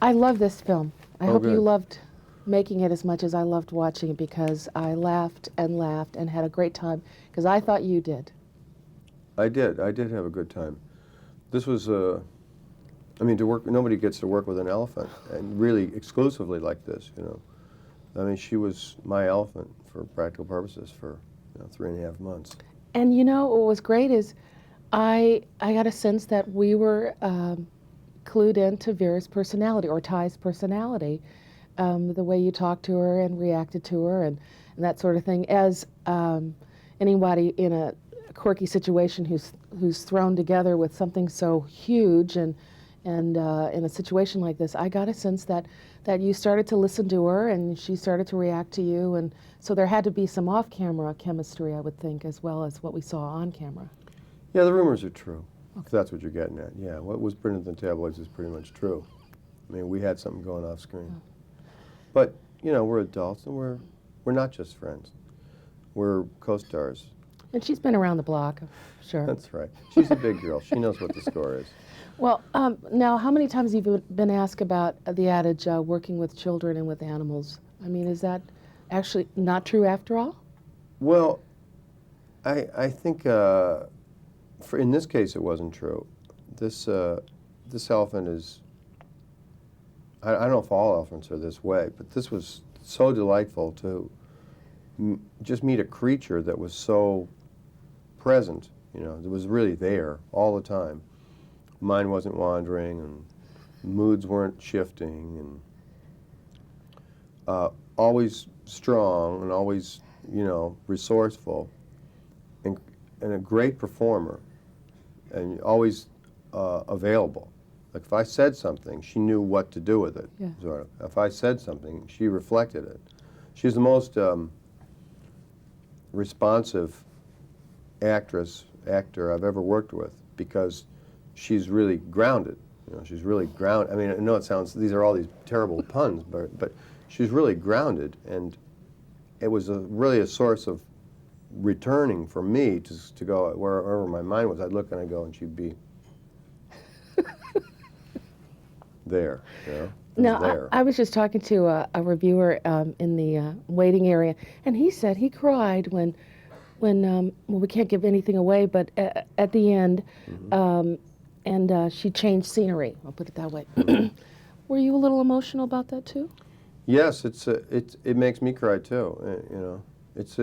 I love this film. I Oh, hope you good. loved making it as much as I loved watching it, because I laughed and had a great time, because I thought you did. I did have a good time. This was, I mean, nobody gets to work with an elephant, and really exclusively like this, you know. I mean, she was my elephant for practical purposes for 3.5 months. And you know, what was great is I got a sense that we were clued into Vera's personality, or Ty's personality, the way you talked to her and reacted to her and that sort of thing. As anybody in a quirky situation who's thrown together with something so huge, and in a situation like this, I got a sense that you started to listen to her and she started to react to you, and so there had to be some off-camera chemistry, I would think, as well as what we saw on camera. Yeah, the rumors are true, if that's what you're getting at. Yeah, what was printed in the tabloids is pretty much true. I mean, we had something going off screen. Oh. But, you know, we're adults, and we're not just friends. We're co-stars. And she's been around the block, sure. That's right. She's a big girl. She knows what the score is. Well, now, how many times have you been asked about the adage, working with children and with animals? I mean, is that actually not true after all? Well, I think in this case it wasn't true. This elephant is, I don't know if all elephants are this way, but this was so delightful to just meet a creature that was so present, you know, that was really there all the time. Mind wasn't wandering, and moods weren't shifting, and always strong, and always, you know, resourceful, and a great performer, and always available. Like if I said something, she knew what to do with it. Yeah. Sort of. If I said something, she reflected it. She's the most responsive actor I've ever worked with, because she's really grounded. You know, she's really grounded. I mean, I know it sounds, these are all these terrible puns, but she's really grounded, and it was really a source of returning for me to go wherever my mind was. I'd look and I'd go, and she'd be there, you know. Now, I was just talking to a reviewer in the waiting area, and he said he cried when well, we can't give anything away, but at the end, and she changed scenery. I'll put it that way. Were you a little emotional about that too? Yes, it makes me cry too. You know, it's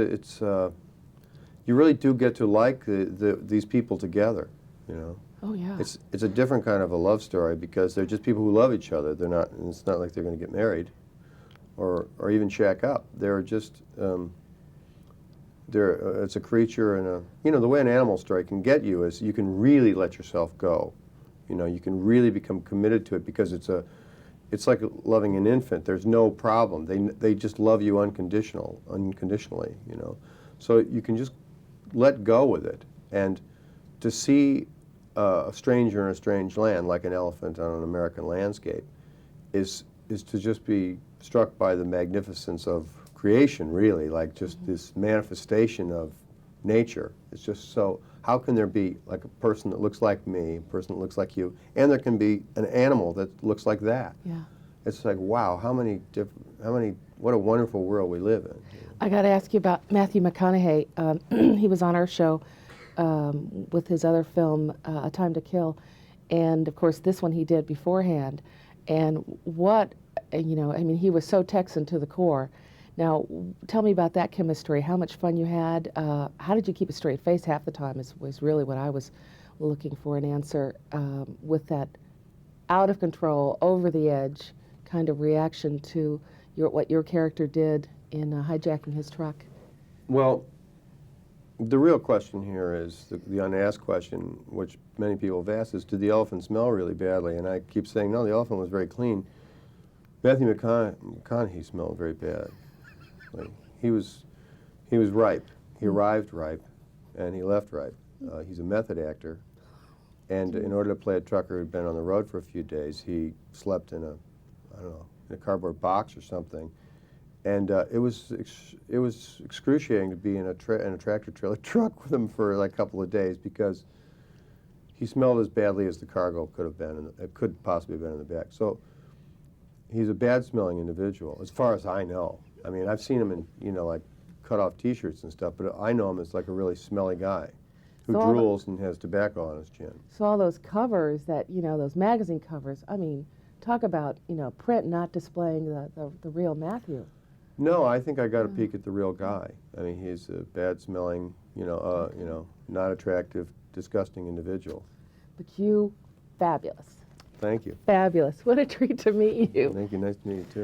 you really do get to like these people together. You know. Oh yeah. It's a different kind of a love story, because they're just people who love each other. They're not. It's not like they're going to get married, or even shack up. They're just. It's a creature, and you know, the way an animal story can get you is you can really let yourself go. You know, you can really become committed to it, because it's like loving an infant. There's no problem. They just love you unconditionally. You know, so you can just let go with it, and to see a stranger in a strange land, like an elephant on an American landscape, is to just be struck by the magnificence of creation, really, like just this manifestation of nature. It's just so, how can there be like a person that looks like me, a person that looks like you, and there can be an animal that looks like that? Yeah. It's like, wow, what a wonderful world we live in. I got to ask you about Matthew McConaughey. He was on our show with his other film, A Time to Kill, and of course this one he did beforehand. And what, you know, I mean, he was so Texan to the core. Now, tell me about that chemistry, how much fun you had. How did you keep a straight face half the time was really what I was looking for an answer, with that out of control, over the edge kind of reaction to what your character did in hijacking his truck. Well, the real question here is, the unasked question, which many people have asked, is, did the elephant smell really badly? And I keep saying, no, the elephant was very clean. Matthew McConaughey smelled very bad. Like, he was ripe. He arrived ripe, and he left ripe. He's a method actor, and in order to play a trucker who'd been on the road for a few days, he slept in a cardboard box or something. And it was excruciating to be in a tractor trailer truck with him for like a couple of days, because he smelled as badly as the cargo could have been, and it could possibly have been in the back. So He's a bad-smelling individual, as far as I know. I mean, I've seen him in, like cut-off T-shirts and stuff, but I know him as like a really smelly guy who So all the- drools and has tobacco on his chin. So all those covers that, those magazine covers, I mean, talk about, print not displaying the real Matthew. No, I think I got a peek at the real guy. I mean, he's a bad-smelling, not attractive, disgusting individual. But you, fabulous. Thank you. Fabulous. What a treat to meet you. Thank you. Nice to meet you, too.